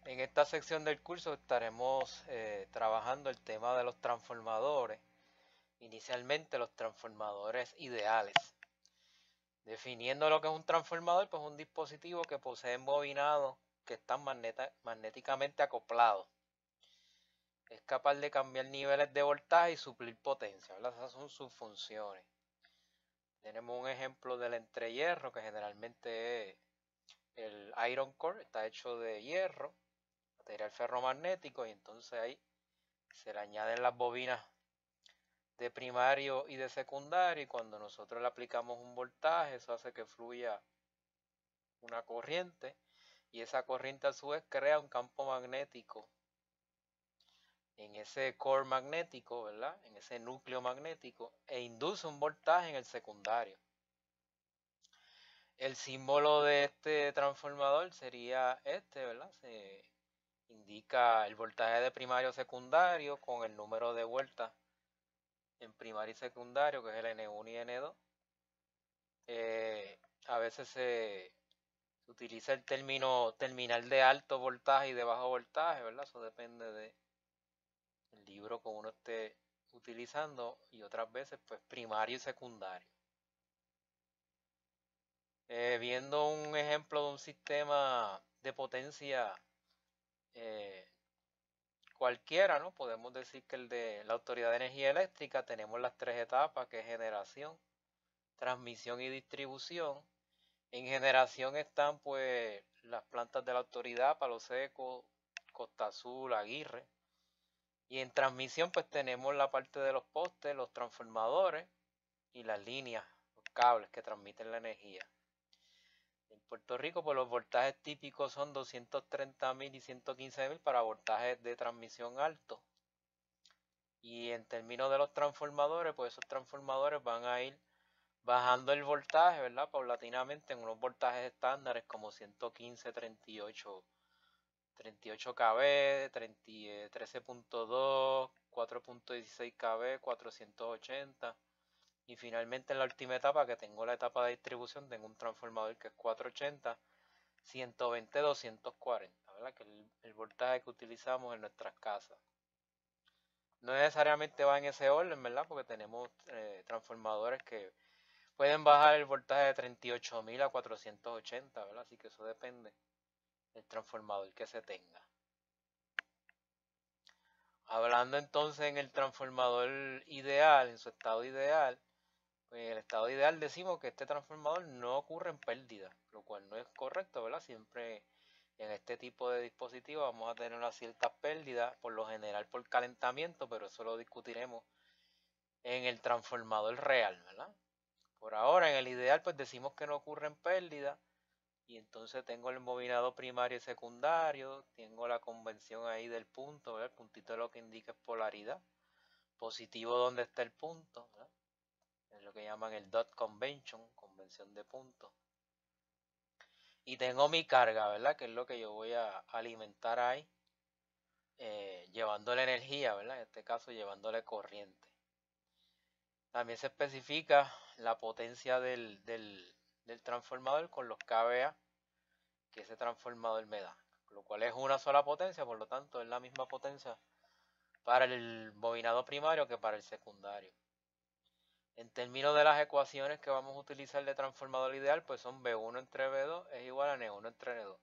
En esta sección del curso estaremos trabajando el tema de los transformadores, inicialmente los transformadores ideales. Definiendo lo que es un transformador, pues un dispositivo que posee bobinados que están magnéticamente acoplados. Es capaz de cambiar niveles de voltaje y suplir potencia, ¿verdad? Esas son sus funciones. Tenemos un ejemplo del entrehierro, que generalmente es el iron core, está hecho de hierro, material ferromagnético, y entonces ahí se le añaden las bobinas de primario y de secundario, y cuando nosotros le aplicamos un voltaje, eso hace que fluya una corriente, y esa corriente a su vez crea un campo magnético en ese core magnético, ¿verdad? En ese núcleo magnético, e induce un voltaje en el secundario. El símbolo de este transformador sería este, ¿verdad? Se indica el voltaje de primario secundario con el número de vueltas en primario y secundario, que es el N1 y N2. A veces se utiliza el término terminal de alto voltaje y de bajo voltaje, ¿verdad? Eso depende del libro que uno esté utilizando, y otras veces pues primario y secundario. Viendo un ejemplo de un sistema de potencia cualquiera, ¿no? Podemos decir que el de la Autoridad de Energía Eléctrica tenemos las tres etapas, que es generación, transmisión y distribución. En generación están pues las plantas de la autoridad, Palo Seco, Costa Azul, Aguirre. Y en transmisión pues tenemos la parte de los postes, los transformadores y las líneas, los cables que transmiten la energía. En Puerto Rico pues los voltajes típicos son 230.000 y 115.000 para voltajes de transmisión alto. Y en términos de los transformadores, pues esos transformadores van a ir bajando el voltaje, ¿verdad? Paulatinamente en unos voltajes estándares como 115, 38 kV, 13.2, 4.16 kV, 480. Y finalmente en la última etapa, que tengo la etapa de distribución, tengo un transformador que es 480, 120, 240, ¿verdad? Que es el voltaje que utilizamos en nuestras casas. No necesariamente va en ese orden, ¿verdad? Porque tenemos transformadores que pueden bajar el voltaje de 38.000 a 480, ¿verdad? Así que eso depende del transformador que se tenga. Hablando entonces en el transformador ideal, en su estado ideal, pues en el estado ideal decimos que este transformador no ocurre en pérdida, lo cual no es correcto, ¿verdad? Siempre en este tipo de dispositivos vamos a tener una cierta pérdida, por lo general por calentamiento, pero eso lo discutiremos en el transformador real, ¿verdad? Por ahora, en el ideal, pues decimos que no ocurre en pérdida, y entonces tengo el bobinado primario y secundario, tengo la convención ahí del punto, ¿verdad? El puntito lo que indica es polaridad, positivo donde está el punto, ¿verdad? Es lo que llaman el dot convention, convención de puntos. Y tengo mi carga, ¿verdad? Que es lo que yo voy a alimentar ahí, llevándole energía, ¿verdad? En este caso, llevándole corriente. También se especifica la potencia del transformador con los kVA que ese transformador me da, lo cual es una sola potencia, por lo tanto es la misma potencia para el bobinado primario que para el secundario. En términos de las ecuaciones que vamos a utilizar de transformador ideal, pues son B1 entre B2 es igual a N1 entre N2.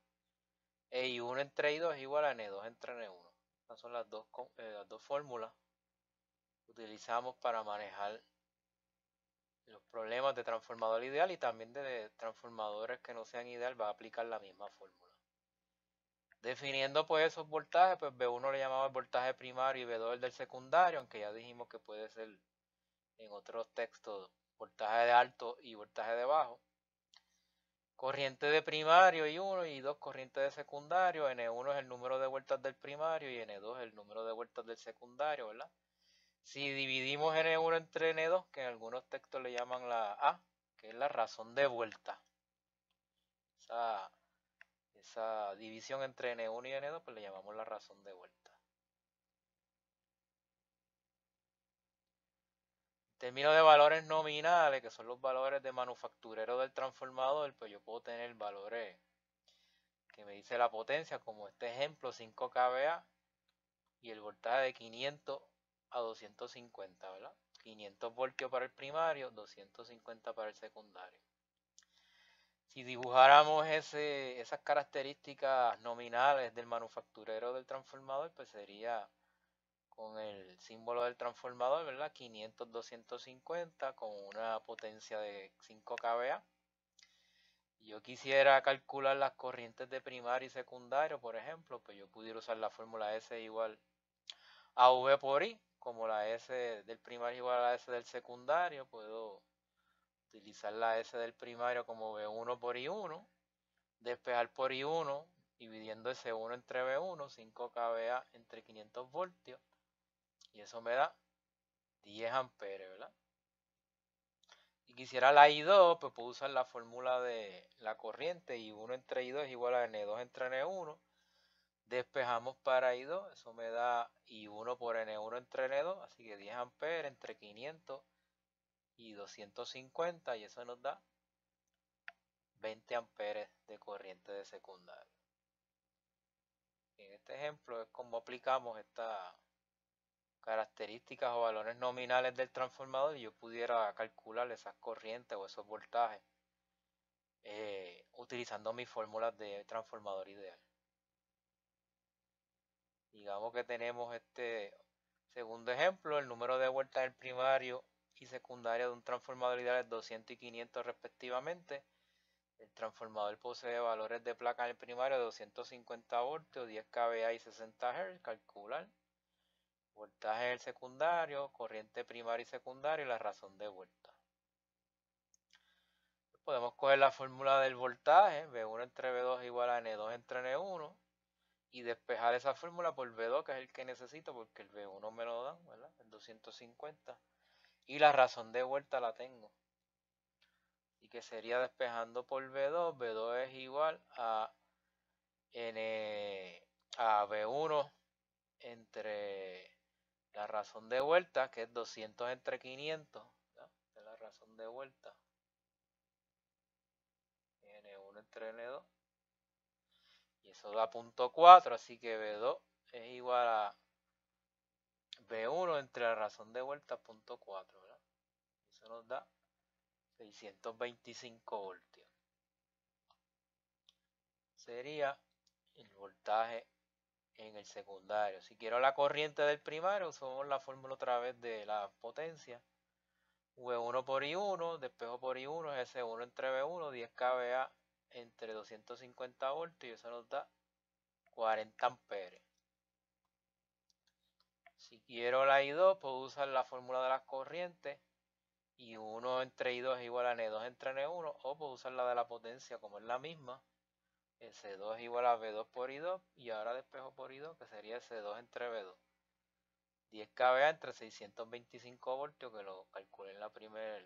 E I1 entre I2 es igual a N2 entre N1. Estas son las dos fórmulas que utilizamos para manejar los problemas de transformador ideal, y también de transformadores que no sean ideal va a aplicar la misma fórmula. Definiendo pues esos voltajes, pues B1 le llamamos el voltaje primario y B2 el del secundario, aunque ya dijimos que puede ser en otros textos voltaje de alto y voltaje de bajo. Corriente de primario I1 y 2 corriente de secundario. N1 es el número de vueltas del primario y N2 es el número de vueltas del secundario, ¿verdad? Si dividimos N1 entre N2, que en algunos textos le llaman la A, que es la razón de vuelta, esa división entre N1 y N2, pues le llamamos la razón de vuelta. En términos de valores nominales, que son los valores de manufacturero del transformador, pues yo puedo tener valores que me dice la potencia, como este ejemplo, 5 kVA, y el voltaje de 500 a 250, ¿verdad? 500 voltios para el primario, 250 para el secundario. Si dibujáramos esas características nominales del manufacturero del transformador, pues sería con el símbolo del transformador, ¿verdad? 500, 250 con una potencia de 5 kVA. Yo quisiera calcular las corrientes de primario y secundario, por ejemplo, pues yo pudiera usar la fórmula S igual a V por I, como la S del primario igual a la S del secundario, puedo utilizar la S del primario como V1 por I1, despejar por I1, dividiendo ese 1 entre V1, 5 kVA entre 500 voltios, y eso me da 10 amperes, ¿verdad? Si quisiera la I2, pues puedo usar la fórmula de la corriente, I1 entre I2 es igual a N2 entre N1, despejamos para I2, eso me da I1 por N1 entre N2, así que 10 amperes entre 500 y 250, y eso nos da 20 amperes de corriente de secundaria. En este ejemplo es como aplicamos estas características o valores nominales del transformador y yo pudiera calcular esas corrientes o esos voltajes utilizando mis fórmulas de transformador ideal. Digamos que tenemos este segundo ejemplo, el número de vueltas del primario y secundario de un transformador ideal es 200 y 500 respectivamente. El transformador posee valores de placa en el primario de 250 voltios, 10 kVA y 60 Hz. Calcular voltaje en el secundario, corriente primaria y secundaria y la razón de vuelta. Podemos coger la fórmula del voltaje, V1 entre V2 es igual a N2 entre N1, y despejar esa fórmula por V2, que es el que necesito, porque el V1 me lo dan, ¿verdad? El 250. Y la razón de vuelta la tengo. Así que sería despejando por V2. V2 es igual a V1 entre la razón de vuelta, que es 200 entre 500, ¿verdad? Es la razón de vuelta. N1 entre N2. Y eso da 0.4, así que V2 es igual a V1 entre la razón de vuelta 0.4, ¿verdad? Eso nos da 625 voltios. Sería el voltaje en el secundario. Si quiero la corriente del primario, usamos la fórmula otra vez de la potencia. V1 por I1, despejo por I1 es S1 entre V1, 10 kVA entre 250 voltios, y eso nos da 40 amperes. Si quiero la I2, puedo usar la fórmula de las corrientes, I1 entre I2 es igual a N2 entre N1, o puedo usar la de la potencia como es la misma, S2 es igual a V2 por I2, y ahora despejo por I2, que sería S2 entre V2. 10 kVA entre 625 voltios, que lo calculé en la primera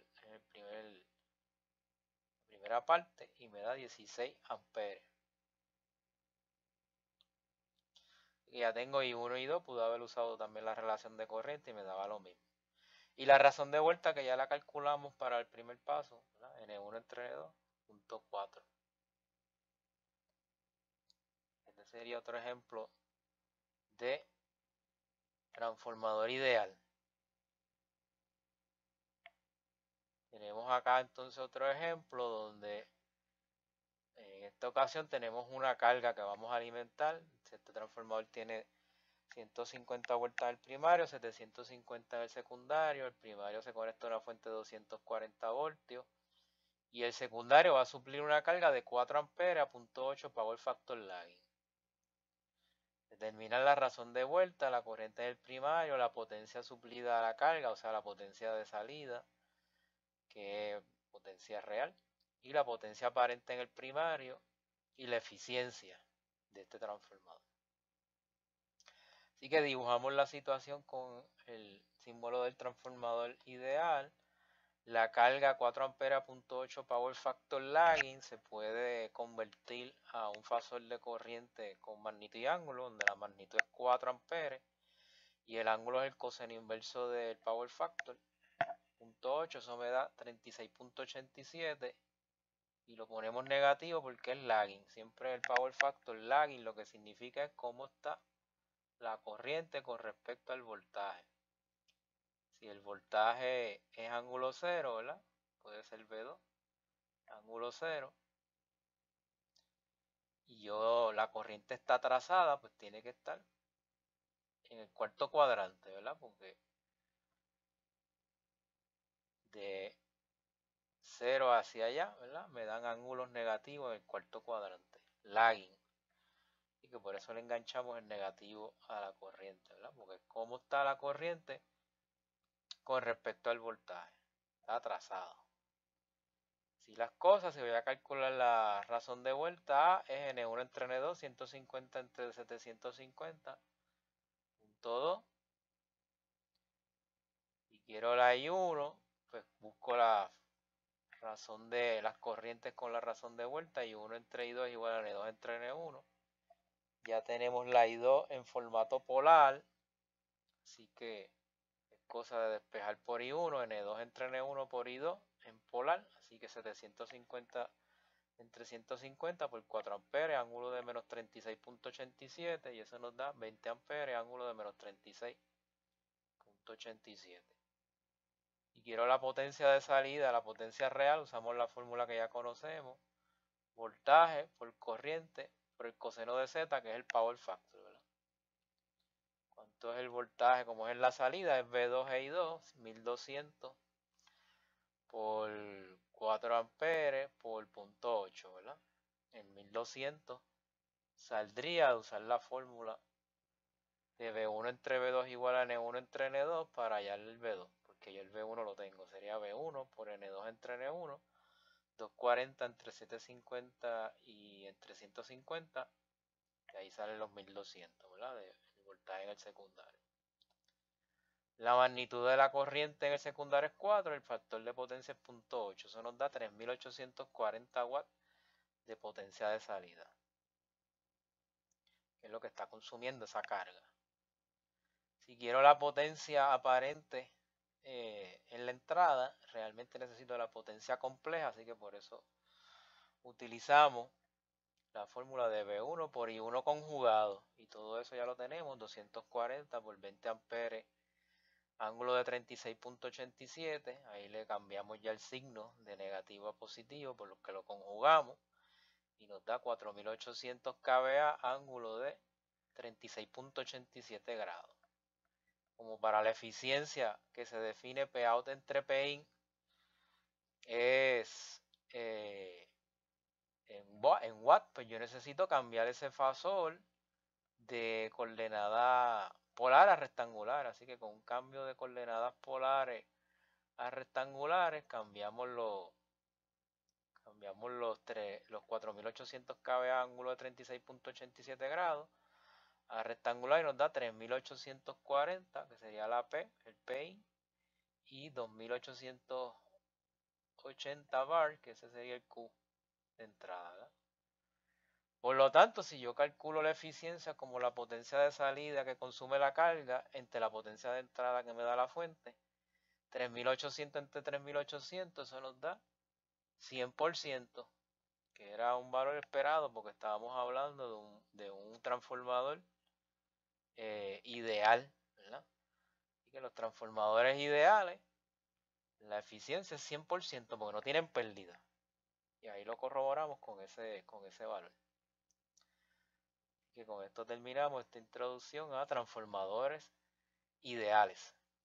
parte, y me da 16 amperes. Y ya tengo I1 y I2, pude haber usado también la relación de corriente y me daba lo mismo. Y la razón de vuelta, que ya la calculamos para el primer paso, ¿verdad? N1 entre N2, 0.4. Este sería otro ejemplo de transformador ideal. Tenemos acá entonces otro ejemplo donde en esta ocasión tenemos una carga que vamos a alimentar. Este transformador tiene 150 vueltas del primario, 750 del secundario. El primario se conecta a una fuente de 240 voltios. Y el secundario va a suplir una carga de 4 amperes a 0.8 power factor lagging. Determinar la razón de vuelta, la corriente del primario, la potencia suplida a la carga, o sea, la potencia de salida, que es potencia real, y la potencia aparente en el primario, y la eficiencia de este transformador. Así que dibujamos la situación con el símbolo del transformador ideal. La carga 4 amperes a 0.8 power factor lagging se puede convertir a un fasor de corriente con magnitud y ángulo, donde la magnitud es 4 amperes y el ángulo es el coseno inverso del power factor. 0.8, eso me da 36.87, y lo ponemos negativo porque es lagging. Siempre el power factor lagging lo que significa es cómo está la corriente con respecto al voltaje. Si el voltaje es ángulo 0, ¿verdad? Puede ser V2, ángulo 0. Y la corriente está trazada, pues tiene que estar en el cuarto cuadrante, ¿verdad? Porque de 0 hacia allá, ¿verdad? Me dan ángulos negativos en el cuarto cuadrante, lagging. Y que por eso le enganchamos el negativo a la corriente, ¿verdad? Porque cómo está la corriente con respecto al voltaje. Está atrasado. Si las cosas, si voy a calcular la razón de vuelta A, es N1 entre N2, 150 entre 750, punto 2. Y quiero la I1, pues busco la razón de las corrientes con la razón de vuelta. I1 entre I2 es igual a N2 entre N1. Ya tenemos la I2 en formato polar. Así que es cosa de despejar por I1, N2 entre N1 por I2 en polar. Así que 750 entre 150 por 4 amperes, ángulo de menos 36.87, y eso nos da 20 amperes, ángulo de menos 36.87. Y quiero la potencia de salida, la potencia real, usamos la fórmula que ya conocemos, voltaje por corriente por el coseno de Z, que es el power factor, ¿verdad? ¿Cuánto es el voltaje? Como es la salida, es V2 e I2, 1200 por 4 amperes por 0.8, ¿verdad? En 1200 saldría de usar la fórmula de V1 entre V2 igual a N1 entre N2 para hallar el V2, porque yo el V1 lo tengo, sería V1 por N2 entre N1, 240 entre 750 y entre 150, que ahí salen los 1200, ¿verdad? El voltaje en el secundario. La magnitud de la corriente en el secundario es 4, el factor de potencia es 0.8, eso nos da 3840 watts de potencia de salida, que es lo que está consumiendo esa carga. Si quiero la potencia aparente en la entrada, realmente necesito la potencia compleja, así que por eso utilizamos la fórmula de V1 por I1 conjugado, y todo eso ya lo tenemos, 240 por 20 amperes, ángulo de 36.87, ahí le cambiamos ya el signo de negativo a positivo por lo que lo conjugamos, y nos da 4800 kVA, ángulo de 36.87 grados. Como para la eficiencia que se define Pout entre Pin es en watt, pues yo necesito cambiar ese fasor de coordenada polar a rectangular, así que con un cambio de coordenadas polares a rectangulares cambiamos los 4800 kVA, ángulo de 36.87 grados a rectangular, y nos da 3840, que sería la P, el PI, y 2880 bar, que ese sería el Q de entrada, ¿verdad? Por lo tanto, si yo calculo la eficiencia como la potencia de salida que consume la carga entre la potencia de entrada que me da la fuente, 3800 entre 3800, eso nos da 100%, que era un valor esperado porque estábamos hablando de un transformador ideal, ¿verdad? Y que los transformadores ideales, la eficiencia es 100% porque no tienen pérdida. Y ahí lo corroboramos con ese valor. Y que con esto terminamos esta introducción a transformadores ideales.